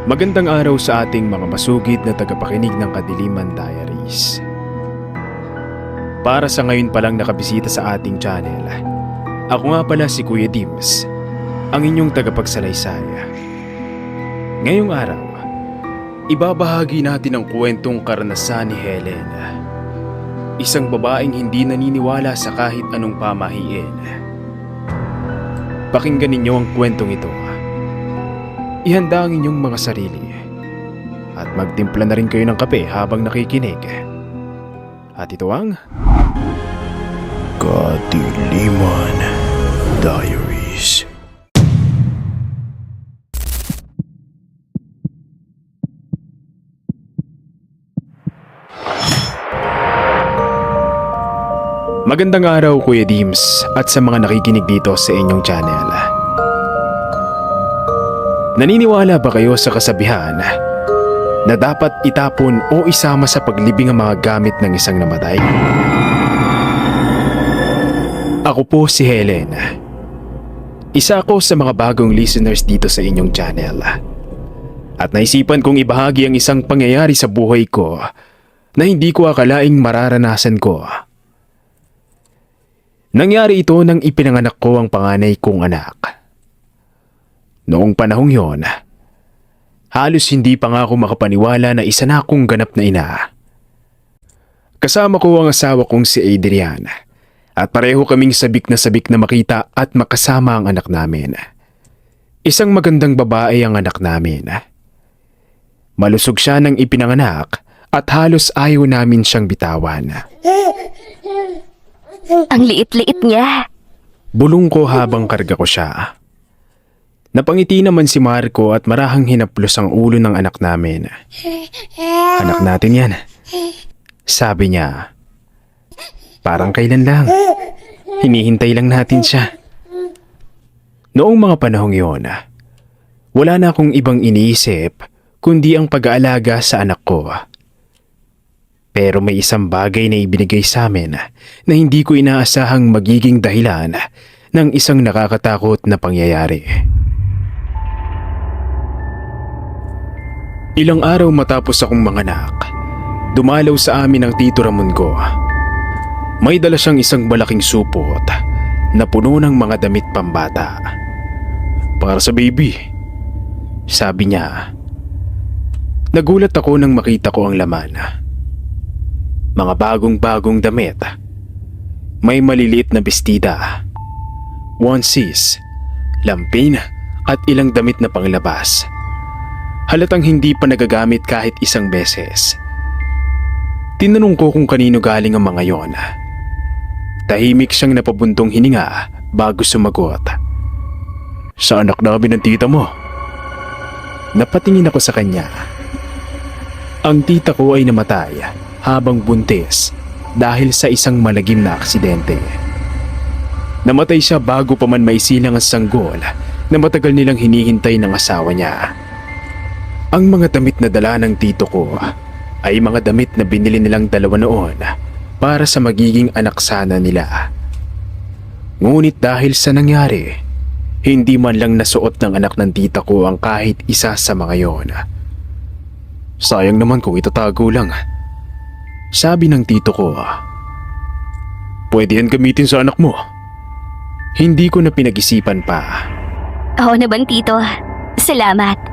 Magandang araw sa ating mga masugid na tagapakinig ng Kadiliman Diaries. Para sa ngayon palang nakabisita sa ating channel, ako nga pala si Kuya Dims, ang inyong tagapagsalaysay. Ngayong araw, ibabahagi natin ang kwentong karanasan ni Helen, isang babaeng hindi naniniwala sa kahit anong pamahiin. Pakinggan ninyo ang kwentong ito. Ihanda ang inyong mga sarili at magtimpla na rin kayo ng kape habang nakikinig. At ito ang Kadiliman Diaries. Magandang araw Kuya Dims at sa mga nakikinig dito sa inyong channel. Naniniwala ba kayo sa kasabihan na dapat itapon o isama sa paglibing ang mga gamit ng isang namatay? Ako po si Helen. Isa ako sa mga bagong listeners dito sa inyong channel. At naisipan kong ibahagi ang isang pangyayari sa buhay ko na hindi ko akalaing mararanasan ko. Nangyari ito nang ipinanganak ko ang panganay kong anak. Noong panahong yon, halos hindi pa nga ako makapaniwala na isa na akong ganap na ina. Kasama ko ang asawa kong si Adrian at pareho kaming sabik na makita at makasama ang anak namin. Isang magandang babae ang anak namin. Malusog siya nang ipinanganak at halos ayaw namin siyang bitawan. Ang liit-liit niya. Bulong ko habang karga ko siya. Napangiti naman si Marco at marahang hinaplos ang ulo ng anak namin. Anak natin yan. Sabi niya. Parang kailan lang. Hinihintay lang natin siya. Noong mga panahong yon, wala na akong ibang iniisip kundi ang pag-aalaga sa anak ko. Pero may isang bagay na ibinigay sa amin na hindi ko inaasahang magiging dahilan ng isang nakakatakot na pangyayari. Ilang araw matapos akong manganak, dumalaw sa amin ang Tito Ramon ko. May dala siyang isang malaking supot na puno ng mga damit pambata. Para sa baby, sabi niya. Nagulat ako nang makita ko ang laman. Mga bagong-bagong damit. May maliliit na bestida, onesies, lampin at ilang damit na panglabas. Halatang hindi pa nagagamit kahit isang beses. Tinanong ko kung kanino galing ang mga yon. Tahimik siyang napabuntong hininga bago sumagot. Sa anak namin ng tita mo. Napatingin ako sa kanya. Ang tita ko ay namatay habang buntis dahil sa isang malagim na aksidente. Namatay siya bago pa man maisilang ang sanggol na matagal nilang hinihintay ng asawa niya. Ang mga damit na dala ng tito ko ay mga damit na binili nilang dalawa noon para sa magiging anak sana nila. Ngunit dahil sa nangyari, hindi man lang nasuot ng anak ng tita ko ang kahit isa sa mga yon. Sayang naman kung itatago lang. Sabi ng tito ko, pwede yan gamitin sa anak mo. Hindi ko na pinag-isipan pa. Oo naman, Tito. Salamat.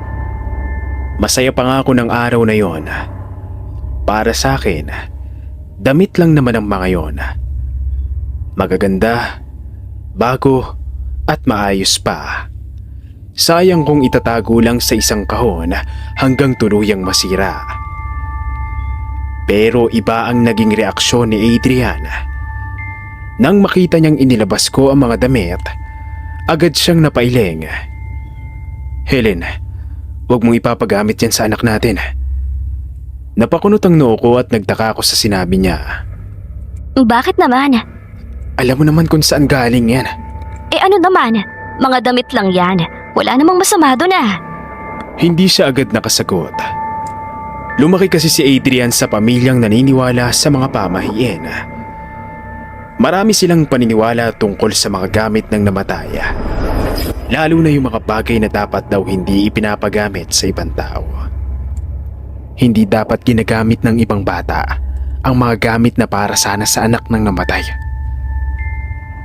Masaya pa nga ako ng araw na yon. Para sa akin, damit lang naman ang mga yon. Magaganda, bago, at maayos pa. Sayang kung itatago lang sa isang kahon hanggang tuluyang masira. Pero iba ang naging reaksyon ni Adrian. Nang makita niyang inilabas ko ang mga damit, agad siyang napailing. Helen, huwag mong ipapagamit yan sa anak natin. Napakunot ang noo ko at nagtaka ako sa sinabi niya. Bakit naman? Alam mo naman kung saan galing yan. Eh ano naman? Mga damit lang yan. Wala namang masama doon ah. Hindi siya agad nakasagot. Lumaki kasi si Adrian sa pamilyang naniniwala sa mga pamahiin. Marami silang paniniwala tungkol sa mga gamit ng namatay. Lalo na yung mga bagay na dapat daw hindi ipinapagamit sa ibang tao. Hindi dapat ginagamit ng ibang bata ang mga gamit na para sana sa anak ng namatay.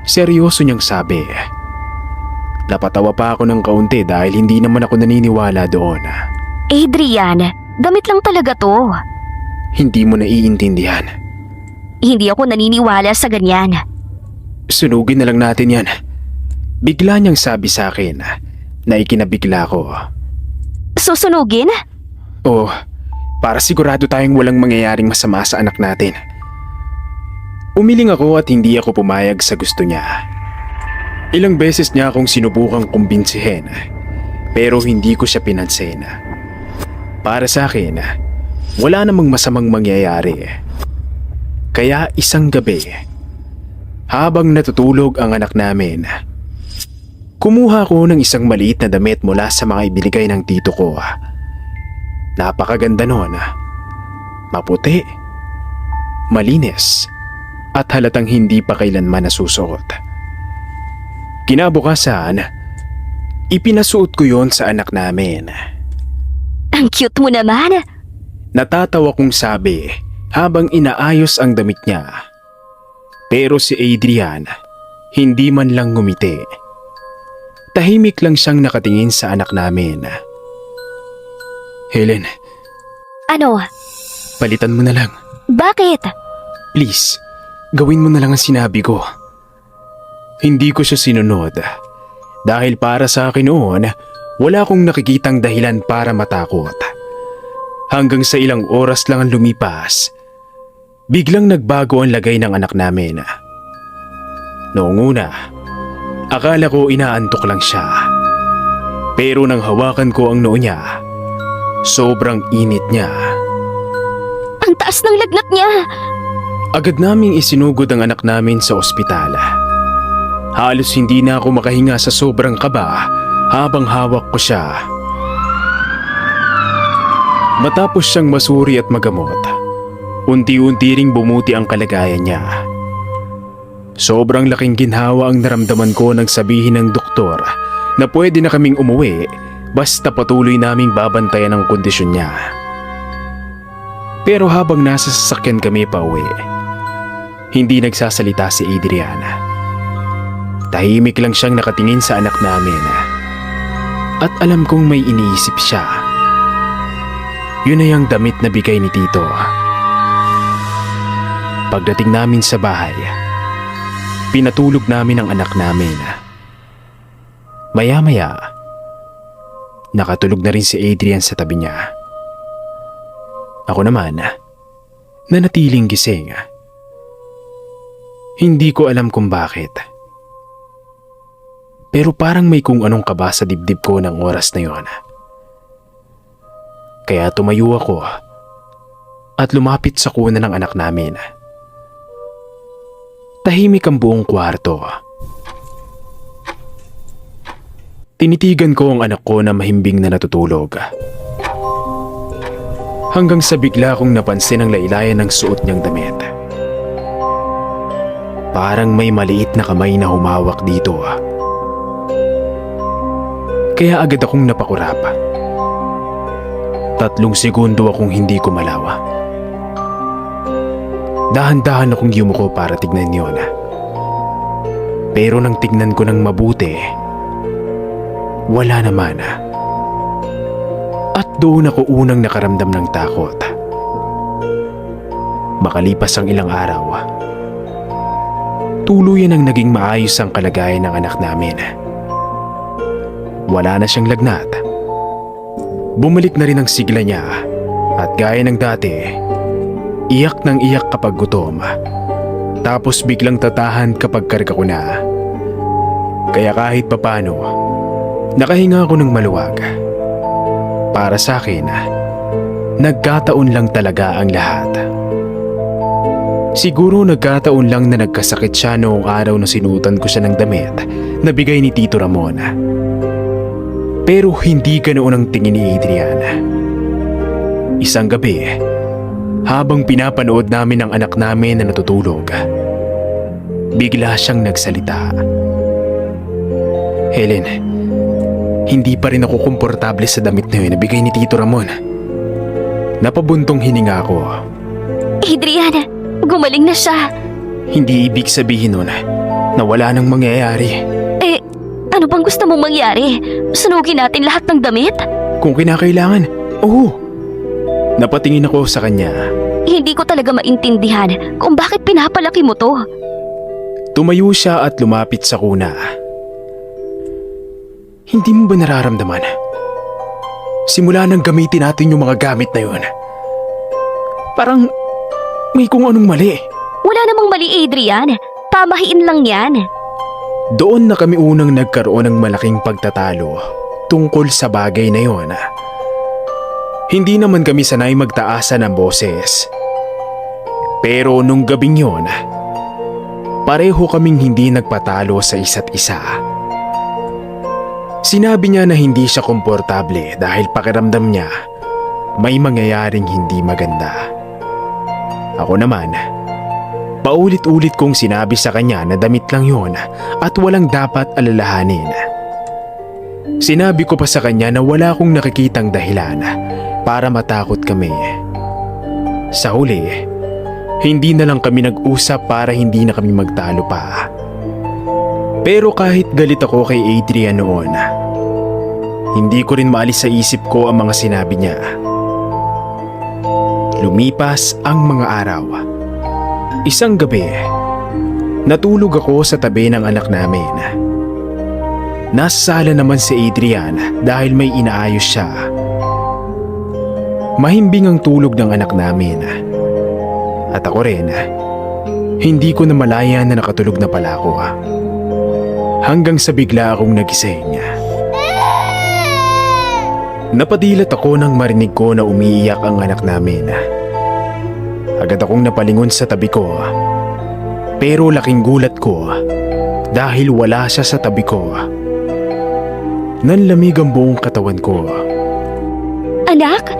Seryoso niyang sabi. Napatawa pa ako ng kaunti dahil hindi naman ako naniniwala doon. Adrian, damit lang talaga to. Hindi mo naiintindihan. Hindi ako naniniwala sa ganyan. Sunugin na lang natin yan. Bigla niyang sabi sa akin na ikinabigla ko. Susunugin? Oh, para sigurado tayong walang mangyayaring masama sa anak natin. Umiling ako at hindi ako pumayag sa gusto niya. Ilang beses niya akong sinubukang kumbinsihin pero hindi ko siya pinansin. Para sa akin, wala namang masamang mangyayari. Kaya isang gabi, habang natutulog ang anak namin, kumuha ko ng isang maliit na damit mula sa mga ibinigay ng tito ko. Napakaganda nun. Maputi, malinis, at halatang hindi pa kailanman nasusuot. Kinabukasan, ipinasuot ko yon sa anak namin. Ang cute mo naman. Natatawa kong sabi habang inaayos ang damit niya. Pero si Adrian, hindi man lang ngumiti. Tahimik lang siyang nakatingin sa anak namin. Helen, Ano? palitan mo na lang. Bakit? Please, gawin mo na lang ang sinabi ko. Hindi ko siya sinunod. Dahil para sa akin noon, wala akong nakikitang dahilan para matakot. Hanggang sa ilang oras lang ang lumipas, biglang nagbago ang lagay ng anak namin. Noong una, akala ko inaantok lang siya. Pero nang hawakan ko ang noo niya, sobrang init niya. Ang taas ng lagnat niya. Agad naming isinugod ang anak namin sa ospital. Halos hindi na ako makahinga sa sobrang kaba habang hawak ko siya. Matapos siyang masuri at magamot, unti-unti ring bumuti ang kalagayan niya. Sobrang laking ginhawa ang naramdaman ko nang sabihin ng doktor na pwede na kaming umuwi basta patuloy naming babantayan ang kondisyon niya. Pero habang nasa sasakyan kami pa uwi, hindi nagsasalita si Adrian. Tahimik lang siyang nakatingin sa anak namin. At alam kong may iniisip siya. Yun ay ang damit na bigay ni Tito. Pagdating namin sa bahay, pinatulog namin ang anak namin. Maya-maya, nakatulog na rin si Adrian sa tabi niya. Ako naman, nanatiling gising. Hindi ko alam kung bakit. Pero parang may kung anong kaba sa dibdib ko ng oras na yon. Kaya tumayo ako at lumapit sa kuna ng anak namin. Tahimik ang buong kwarto. Tinitigan ko ang anak ko na mahimbing na natutulog. Hanggang sa bigla kong napansin ang laylayan ng suot niyang damit. Parang may maliit na kamay na humawak dito. Kaya agad akong napakurap. 3 segundo akong hindi kumalawa. Dahan-dahan akong yumuko para tignan yon. Pero nang tignan ko ng mabuti, wala naman. At doon ako unang nakaramdam ng takot. Makalipas ang ilang araw, tuluyan ang naging maayos ang kalagayan ng anak namin. Wala na siyang lagnat. Bumalik na rin ang sigla niya at gaya ng dati, iyak ng iyak kapag gutom. Tapos biglang tatahan kapag karga ko na. Kaya kahit papano, nakahinga ako ng maluwag. Para sa akin, nagkataon lang talaga ang lahat. Siguro nagkataon lang na nagkasakit siya noong araw na sinutan ko siya ng damit na bigay ni Tito Ramon. Pero hindi ganoon ang tingin ni Adrian. Isang gabi, habang pinapanood namin ang anak namin na natutulog, bigla siyang nagsalita. Helen, hindi pa rin ako komportable sa damit na yun na bigay ni Tito Ramon. Napabuntong hininga ako. Adrian, gumaling na siya. Hindi ibig sabihin nun na wala nang mangyayari. Eh, ano bang gusto mong mangyari? Sunugin natin lahat ng damit? Kung kinakailangan, oo. Napatingin ako sa kanya. Hindi ko talaga maintindihan kung bakit pinapalaki mo to. Tumayo siya at lumapit sa kuna. Hindi mo ba nararamdaman? Simula nang gamitin natin yung mga gamit na yun. Parang may kung anong mali. Wala namang mali, Adrian. Pamahiin lang yan. Doon na kami unang nagkaroon ng malaking pagtatalo tungkol sa bagay na yon. Hindi naman kami sanay magtaasan ng boses. Pero nung gabing yon, pareho kaming hindi nagpatalo sa isa't isa. Sinabi niya na hindi siya komportable dahil pakiramdam niya may mangyayaring hindi maganda. Ako naman, paulit-ulit kong sinabi sa kanya na damit lang yon at walang dapat alalahanin. Sinabi ko pa sa kanya na wala akong nakikitang dahilan para matakot kami. Sa huli, hindi na lang kami nag-usap para hindi na kami magtalo pa. Pero kahit galit ako kay Adrian noon, hindi ko rin maalis sa isip ko ang mga sinabi niya. Lumipas ang mga araw. Isang gabi, natulog ako sa tabi ng anak namin. Nasa sala naman si Adrian dahil may inaayos siya. Mahimbing ang tulog ng anak namin. At ako rin, hindi ko namalaya na nakatulog na pala ako. Hanggang sa bigla akong nagising. Napadilat ako nang marinig ko na umiiyak ang anak namin. Agad akong napalingon sa tabi ko. Pero laking gulat ko dahil wala siya sa tabi ko. Nanlamig ang buong katawan ko. Anak?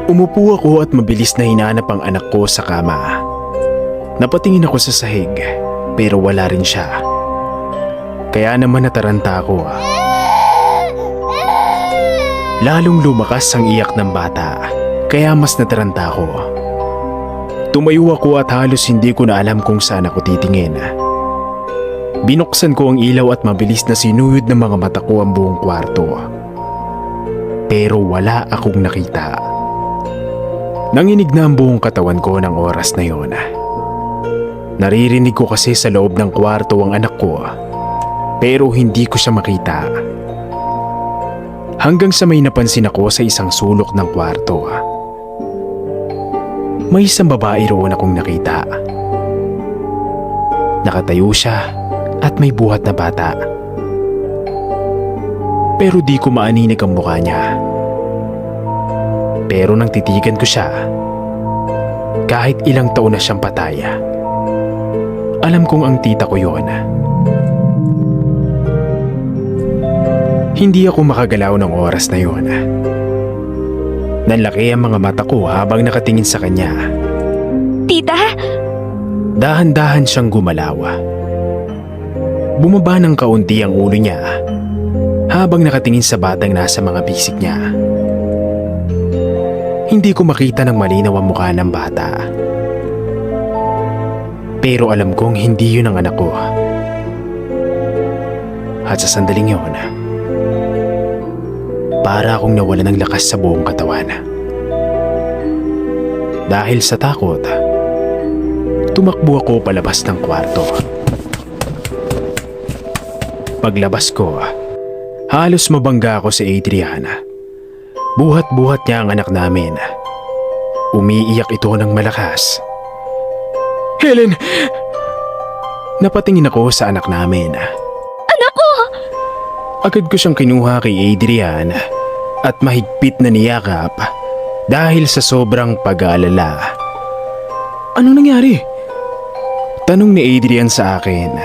Umupo ako at mabilis na hinanap ang anak ko sa kama. Napatingin ako sa sahig pero wala rin siya. Kaya naman nataranta ako. Lalong lumakas ang iyak ng bata kaya mas nataranta ako. Tumayo ako at halos hindi ko na alam kung saan ako titingin. Binuksan ko ang ilaw at mabilis na sinuyod ng mga mata ko ang buong kwarto. Pero wala akong nakita. Nanginig na ang buong katawan ko ng oras na yon. Naririnig ko kasi sa loob ng kwarto ang anak ko, pero hindi ko siya makita. Hanggang sa may napansin ako sa isang sulok ng kwarto. May isang babae roon akong nakita. Nakatayo siya at may buhat na bata. Pero di ko maaninig ang mukha niya. Pero nang titigan ko siya, kahit ilang taon na siyang patay, alam kong ang tita ko yon. Hindi ako makagalaw ng oras na yon. Nanlaki ang mga mata ko habang nakatingin sa kanya. Tita? Dahan-dahan siyang gumalaw. Bumaba ng kaunti ang ulo niya habang nakatingin sa batang nasa mga bisig niya. Hindi ko makita ng malinaw ang mukha ng bata. Pero alam kong hindi yun ang anak ko. At sa sandaling yun, para akong nawala ng lakas sa buong katawan. Dahil sa takot, tumakbo ako palabas ng kwarto. Paglabas ko, halos mabangga ako si Adrian. Buhat-buhat niya ang anak namin. Umiiyak ito ng malakas. Helen! Napatingin ako sa anak namin. Anak ko! Agad ko siyang kinuha kay Adrian at mahigpit na niyakap dahil sa sobrang pag-aalala. Anong nangyari? Tanong ni Adrian sa akin.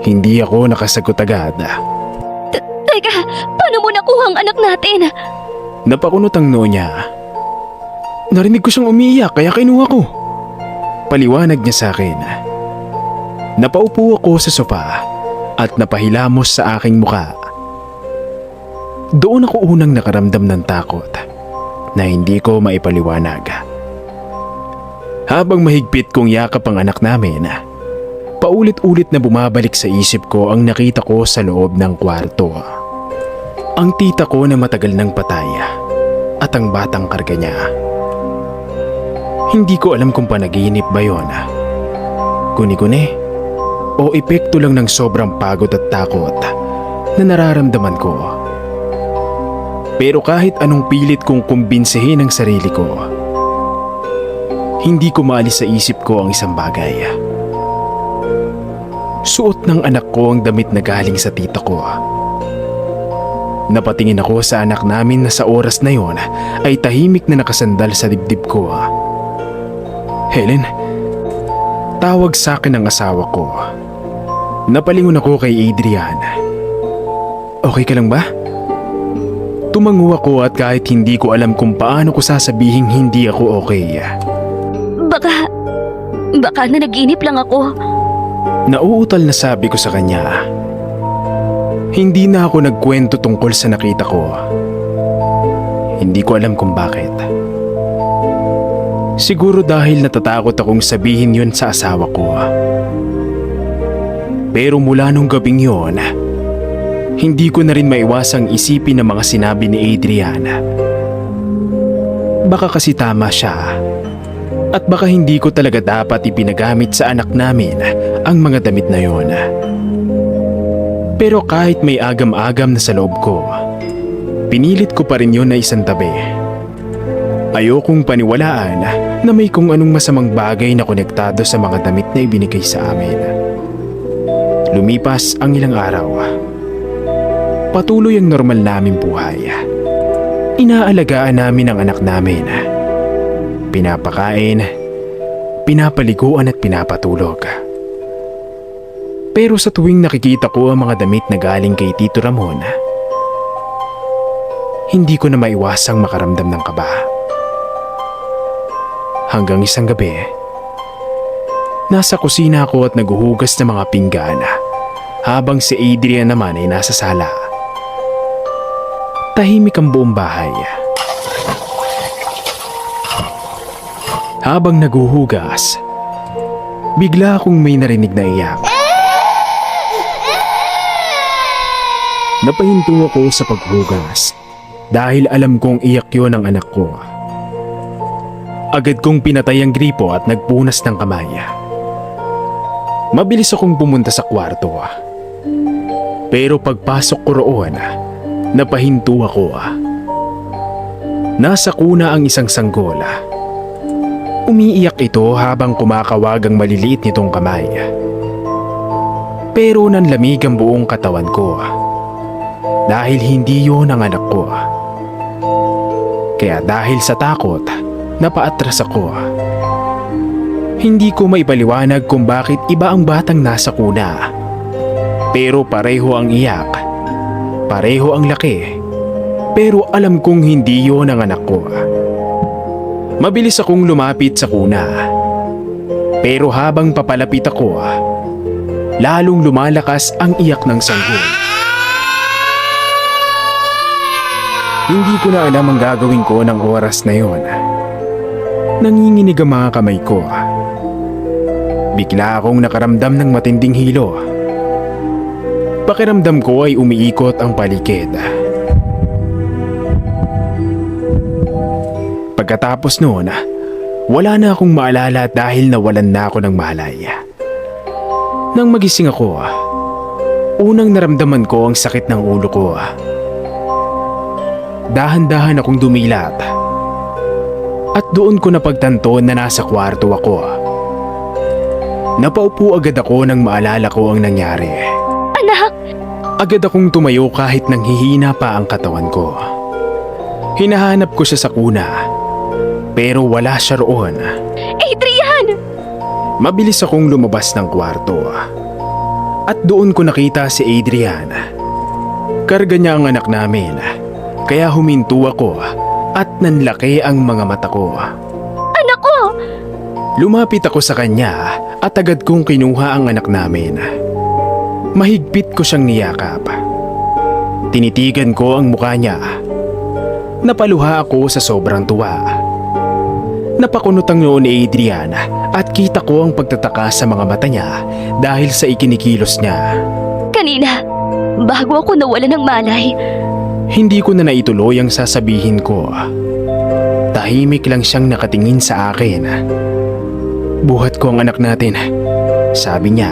Hindi ako nakasagot agad. Teka, paano mo nakuha ang anak natin? Napakunot ang noo niya. Narinig ko siyang umiiyak kaya kinuha ko. Paliwanag niya sa akin. Napaupo ako sa sofa at napahilamos sa aking muka. Doon ako unang nakaramdam ng takot na hindi ko maipaliwanag. Habang mahigpit kong yakap ang anak namin, paulit-ulit na bumabalik sa isip ko ang nakita ko sa loob ng kwarto. Ang tita ko na matagal nang patay at ang batang karga niya. Hindi ko alam kung panaginip ba yon, guni-guni, o epekto lang ng sobrang pagod at takot na nararamdaman ko. Pero kahit anong pilit kong kumbinsihin ang sarili ko, hindi ko maalis sa isip ko ang isang bagay. Suot ng anak ko ang damit na galing sa tita ko. Napatingin ako sa anak namin na sa oras na yon ay tahimik na nakasandal sa dibdib ko. Helen, tawag sa akin ang asawa ko. Napalingon ako kay Adrian. Okay ka lang ba? Tumango ako at kahit hindi ko alam kung paano ko sasabihing hindi ako okay. Baka nanaginip lang ako. Nauutal na sabi ko sa kanya. Hindi na ako nagkwento tungkol sa nakita ko. Hindi ko alam kung bakit. Siguro dahil natatakot akong sabihin yon sa asawa ko. Pero mula nung gabing yon, hindi ko na rin maiwasang isipin ang mga sinabi ni Adrian. Baka kasi tama siya. At baka hindi ko talaga dapat ipinagamit sa anak namin ang mga damit na yon. Pero kahit may agam-agam na sa loob ko, pinilit ko pa rin yun na isang tabi. Ayokong paniwalaan na may kung anong masamang bagay na konektado sa mga damit na ibinigay sa amin. Lumipas ang ilang araw. Patuloy ang normal naming buhay. Inaalagaan namin ang anak namin. Pinapakain, pinapaliguan at pinapatulog. Pero sa tuwing nakikita ko ang mga damit na galing kay Tito Ramon, hindi ko na maiwasang makaramdam ng kaba. Hanggang isang gabi, nasa kusina ako at naguhugas ng mga pinggan habang si Adrian naman ay nasa sala. Tahimik ang buong bahay. Habang naguhugas, bigla akong may narinig na iyak. Napahinto ako sa paghugas dahil alam kong iyak yun ang anak ko. Agad kong pinatay ang gripo at nagpunas ng kamay. Mabilis akong pumunta sa kwarto. Pero pagpasok ko roon, napahinto ako. Nasa kuna ang isang sanggol. Umiiyak ito habang kumakawag ang maliliit nitong kamay. Pero nanlamig ang buong katawan ko. Dahil hindi yun ang anak ko. Kaya dahil sa takot, napaatras ako. Hindi ko maipaliwanag kung bakit iba ang batang nasa kuna. Pero pareho ang iyak. Pareho ang laki. Pero alam kong hindi yun ang anak ko. Mabilis akong lumapit sa kuna. Pero habang papalapit ako, lalong lumalakas ang iyak ng sanggol. Hindi ko na alam ang gagawin ko ng oras na yon. Nanginginig ang mga kamay ko. Bigla akong nakaramdam ng matinding hilo. Pakiramdam ko ay umiikot ang paligid. Pagkatapos noon, wala na akong maalala dahil nawalan na ako ng malay. Nang magising ako, unang naramdaman ko ang sakit ng ulo ko. Dahan-dahan akong dumilat at doon ko napagtanto na nasa kwarto ako. Napaupo agad ako nang maalala ko ang nangyari. Anak! Agad akong tumayo kahit nanghihina pa ang katawan ko. Hinahanap ko siya sa kuna, pero wala siya roon. Adrian! Mabilis akong lumabas ng kwarto at doon ko nakita si Adrian. Karga niya ang anak namin, kaya huminto ako at nanlaki ang mga mata ko. Anak ko! Lumapit ako sa kanya at agad kong kinuha ang anak namin. Mahigpit ko siyang niyakap. Tinitigan ko ang mukha niya. Napaluha ako sa sobrang tuwa. Napakunot ang noo ni Adrian at kita ko ang pagtataka sa mga mata niya dahil sa ikinikilos niya. Kanina, bago ako nawala ng malay, Hindi ko na naituloy ang sasabihin ko. Tahimik lang siyang nakatingin sa akin. Buhat ko ang anak natin, sabi niya.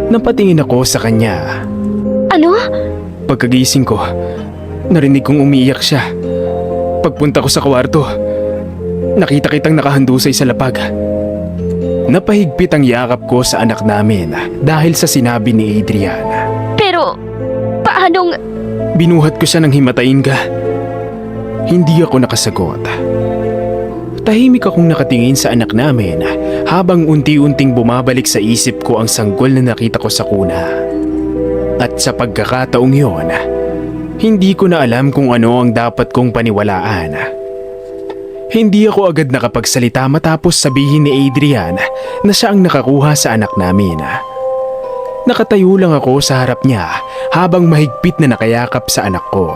Napatingin ako sa kanya. ano? Pagkagising ko, narinig kong umiiyak siya. Pagpunta ko sa kwarto, nakita kitang nakahandusay sa lapag. Napahigpit ang yakap ko sa anak namin dahil sa sinabi ni Adrian. Pero, paanong... Binuhat ko siya nang himatayin ka. Hindi ako nakasagot. Tahimik akong nakatingin sa anak namin habang unti-unting bumabalik sa isip ko ang sanggol na nakita ko sa kuna. At sa pagkakataong yon, hindi ko na alam kung ano ang dapat kong paniwalaan. Hindi ako agad nakapagsalita matapos sabihin ni Adrian na siya ang nakakuha sa anak namin. Nakatayo lang ako sa harap niya habang mahigpit na nakayakap sa anak ko.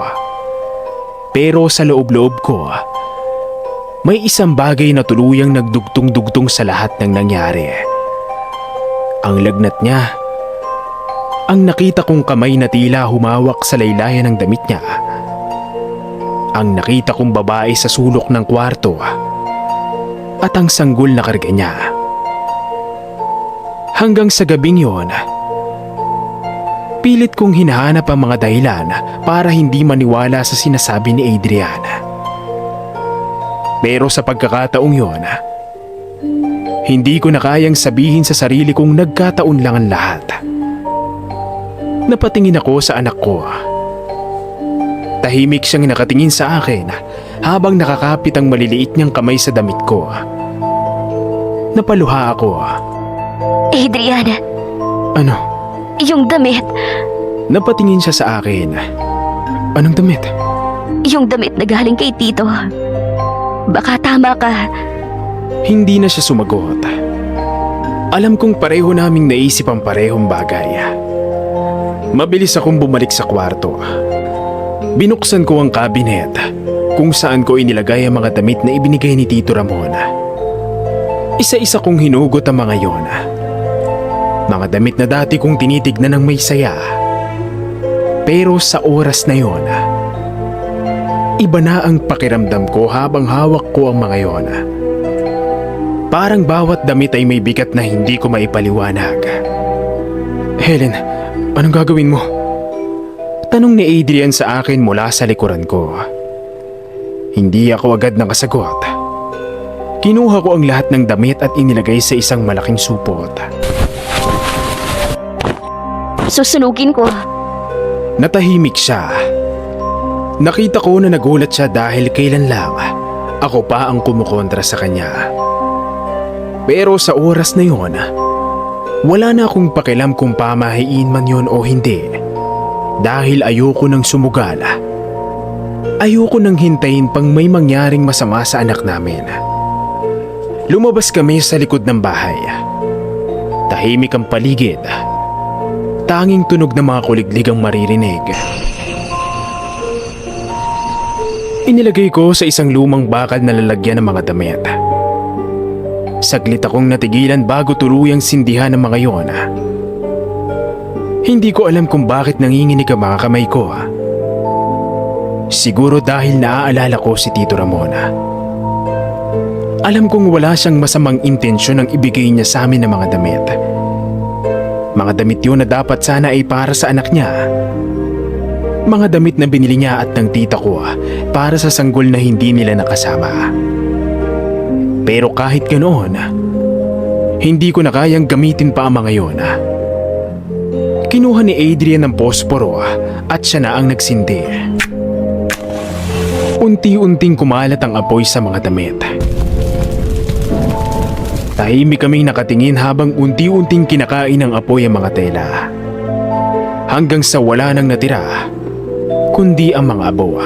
Pero sa loob-loob ko, may isang bagay na tuluyang nagdugtong-dugtong sa lahat ng nangyari. Ang lagnat niya, ang nakita kong kamay na tila humawak sa laylayan ng damit niya, ang nakita kong babae sa sulok ng kwarto, at ang sanggol na karga niya. Hanggang sa gabing yon, pilit kong hinahanap ang mga dahilan para hindi maniwala sa sinasabi ni Adrian. Pero sa pagkakataong yon, hindi ko na kayang sabihin sa sarili kong nagkataon lang ang lahat. Napatingin ako sa anak ko. Tahimik siyang nakatingin sa akin habang nakakapit ang maliliit niyang kamay sa damit ko. Napaluha ako. Adrian, Ano? yung damit. Napatingin siya sa akin. Anong damit? Yung damit na galing kay Tito. Baka tama ka. Hindi na siya sumagot. Alam kong pareho naming naisip ang parehong bagay. Mabilis akong bumalik sa kwarto. Binuksan ko ang cabinet kung saan ko inilagay ang mga damit na ibinigay ni Tito Ramon. Isa-isa kong hinugot ang mga yon. Mga damit na dati kong tinitignan ng may saya. Pero sa oras na yon, iba na ang pakiramdam ko habang hawak ko ang mga yon. Parang bawat damit ay may bigat na hindi ko maipaliwanag. Helen, anong gagawin mo? Tanong ni Adrian sa akin mula sa likuran ko. Hindi ako agad nakasagot. Kinuha ko ang lahat ng damit at inilagay sa isang malaking supot. Susunugin ko. Natahimik siya. Nakita ko na nagulat siya dahil kailan lang ako pa ang kumukontra sa kanya. Pero sa oras na yon, wala na akong pakialam kung pamahiin man yon o hindi. Dahil ayoko nang sumugal. Ayoko nang hintayin pang may mangyaring masama sa anak namin. Lumabas kami sa likod ng bahay. Tahimik ang paligid. Tanging tunog ng mga kuliglig ang maririnig. Inilagay ko sa isang lumang bakal na lalagyan ng mga damit. Saglit akong natigilan bago tuluyang sindihan ang mga yon. Hindi ko alam kung bakit nanginginig ang mga kamay ko. Siguro dahil naaalala ko si Tito Ramon. Alam kong wala siyang masamang intensyon ang ibigay niya sa amin ng mga damit. Mga damit yun na dapat sana ay para sa anak niya. Mga damit na binili niya at ng tita ko para sa sanggol na hindi nila nakasama. Pero kahit ganoon, hindi ko na kayang gamitin pa ang mga yon. Kinuha ni Adrian ng posporo at siya na ang nagsindi. Unti-unting kumalat ang apoy sa mga damit. Tahimik kaming nakatingin habang unti-unting kinakain ng apoy ang mga tela. Hanggang sa wala nang natira, kundi ang mga abo.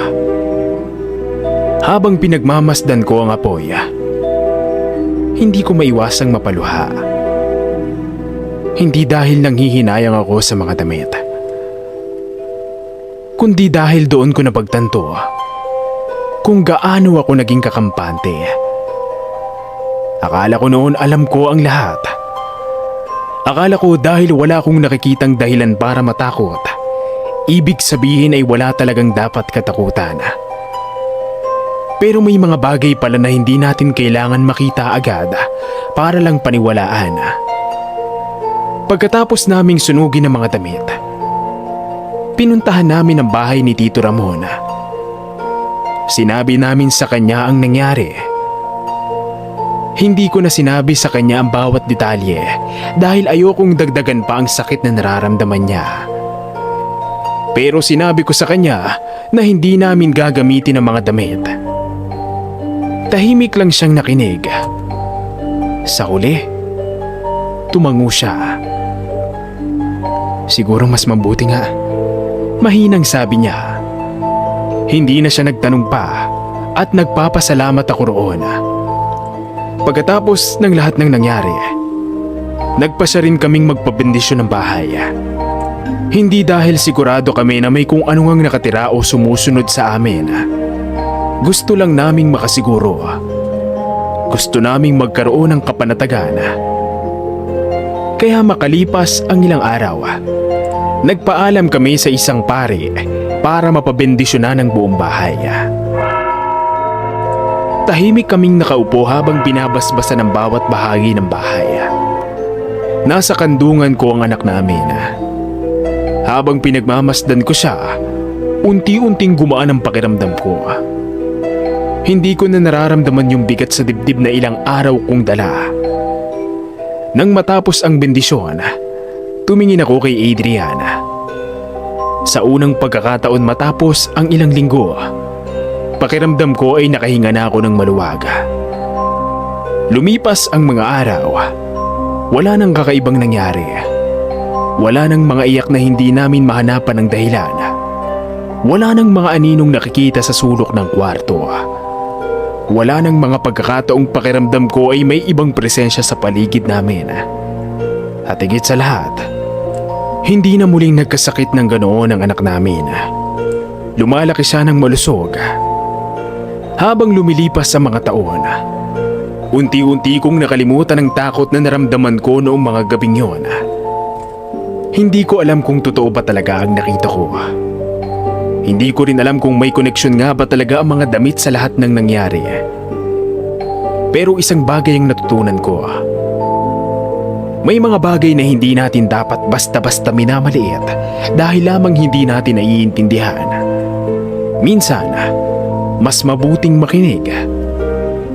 Habang pinagmamasdan ko ang apoy, hindi ko maiwasang mapaluha. Hindi dahil nanghihinayang ako sa mga damit. kundi dahil doon ko napagtanto kung gaano ako naging kakampante. Akala ko noon alam ko ang lahat. Akala ko dahil wala akong nakikitang dahilan para matakot, ibig sabihin ay wala talagang dapat katakutan. Pero may mga bagay pala na hindi natin kailangan makita agad para lang paniwalaan. Pagkatapos naming sunugin ang mga damit, pinuntahan namin ang bahay ni Tito Ramon. Sinabi namin sa kanya ang nangyari. Hindi ko na sinabi sa kanya ang bawat detalye dahil ayokong dagdagan pa ang sakit na nararamdaman niya. Pero sinabi ko sa kanya na hindi namin gagamitin ang mga damit. Tahimik lang siyang nakinig. Sa huli, tumango siya. Siguro mas mabuti nga. Mahinang sabi niya. Hindi na siya nagtanong pa at nagpapasalamat ako roon. Pagkatapos ng lahat ng nangyari, nagpasya rin kaming magpabendisyon ng bahay. Hindi dahil sigurado kami na may kung anong nakatira o sumusunod sa amin. Gusto lang naming makasiguro. Gusto naming magkaroon ng kapanatagan. Kaya makalipas ang ilang araw, nagpaalam kami sa isang pari para mapabendisyonan ang buong bahay. Tahimik kaming nakaupo habang binabasbasan ang bawat bahagi ng bahay. Nasa kandungan ko ang anak namin. Habang pinagmamasdan ko siya, unti-unting gumaan ang pakiramdam ko. Hindi ko na nararamdaman yung bigat sa dibdib na ilang araw kong dala. Nang matapos ang bendisyon, tumingin ako kay Adriana. Sa unang pagkakataon matapos ang ilang linggo, pakiramdam ko ay nakahinga na ako ng maluwag. Lumipas ang mga araw, wala nang kakaibang nangyari. Wala nang mga iyak na hindi namin mahanapan ng dahilan. Wala nang mga aninong nakikita sa sulok ng kwarto. Wala nang mga pagkakataong pakiramdam ko ay may ibang presensya sa paligid namin. At higit sa lahat, hindi na muling nagkasakit ng ganoon ang anak namin. Lumalaki siya ng malusog. Habang lumilipas sa mga taon, unti-unti kong nakalimutan ang takot na naramdaman ko noong mga gabing yon. Hindi ko alam kung totoo ba talaga ang nakita ko. Hindi ko rin alam kung may koneksyon nga ba talaga ang mga damit sa lahat ng nangyari. Pero isang bagay ang natutunan ko. May mga bagay na hindi natin dapat basta-basta minamaliit dahil lamang hindi natin naiintindihan. Minsan, mas mabuting makinig,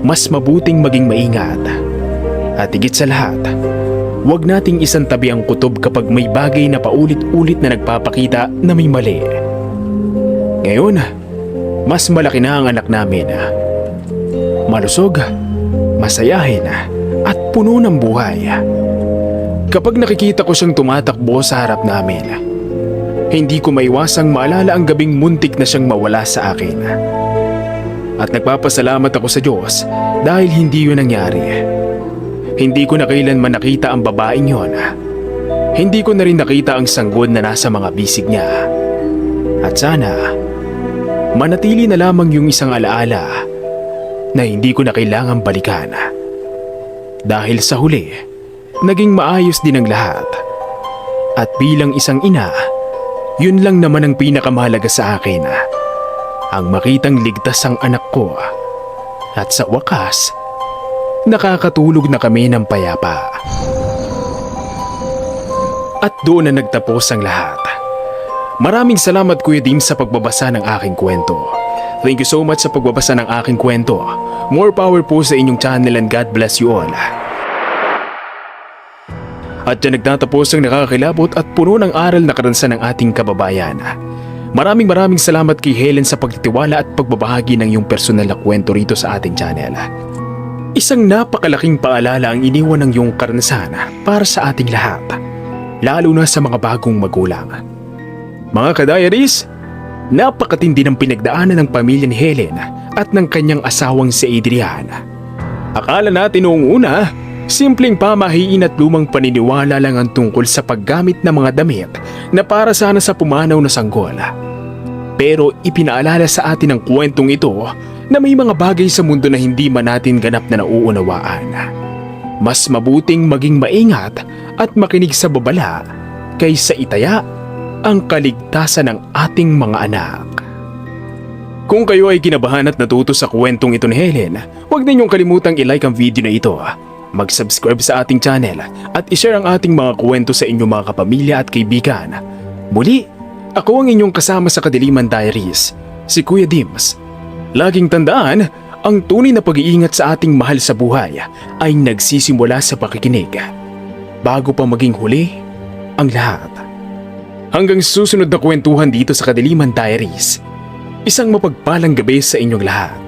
mas mabuting maging maingat. At higit sa lahat, huwag nating isantabi ang kutob kapag may bagay na paulit-ulit na nagpapakita na may mali. Ngayon, mas malaki na ang anak namin. Malusog, masayahin, at puno ng buhay. Kapag nakikita ko siyang tumatakbo sa harap namin, hindi ko maiwasang maalala ang gabing muntik na siyang mawala sa akin. At nagpapasalamat ako sa Diyos dahil hindi yun nangyari. Hindi ko na kailanman nakita ang babaeng yon. Hindi ko na rin nakita ang sanggol na nasa mga bisig niya. At sana, manatili na lamang yung isang alaala na hindi ko na kailangang balikan. Dahil sa huli, naging maayos din ang lahat. At bilang isang ina, yun lang naman ang pinakamahalaga sa akin. Ang makitang ligtas ang anak ko. At sa wakas, nakakatulog na kami ng payapa. At doon na nagtapos ang lahat. Maraming salamat Kuya Dim sa pagbabasa ng aking kwento. Thank you so much sa pagbabasa ng aking kwento. More power po sa inyong channel and God bless you all. At dyan nagtatapos ang nakakakilabot at puno ng aral na karanasan ng ating kababayan. Maraming salamat kay Helen sa pagtitiwala at pagbabahagi ng iyong personal na kwento rito sa ating channel. Isang napakalaking paalala ang iniwan ng iyong karanasan para sa ating lahat, lalo na sa mga bagong magulang. Mga ka-diaries, napakatindi ng pinagdaanan ng pamilya ni Helen at ng kanyang asawang si Adrian. Akala natin noong una, simpleng pamahiin at lumang paniniwala lang ang tungkol sa paggamit ng mga damit na para sana sa pumanaw na sanggol. Pero ipinaalala sa atin ng kwentong ito na may mga bagay sa mundo na hindi man natin ganap na nauunawaan. Mas mabuting maging maingat at makinig sa babala kaysa itaya ang kaligtasan ng ating mga anak. Kung kayo ay kinabahan at natuto sa kwentong ito ni Helen, huwag ninyong kalimutang i-like ang video na ito, mag-subscribe sa ating channel at i-share ang ating mga kwento sa inyong mga kapamilya at kaibigan. Muli, ako ang inyong kasama sa Kadiliman Diaries, si Kuya Dims. Laging tandaan, ang tunay na pag-iingat sa ating mahal sa buhay ay nagsisimula sa pakikinig, bago pa maging huli ang lahat. Hanggang susunod na kwentuhan dito sa Kadiliman Diaries, isang mapagpalang gabi sa inyong lahat.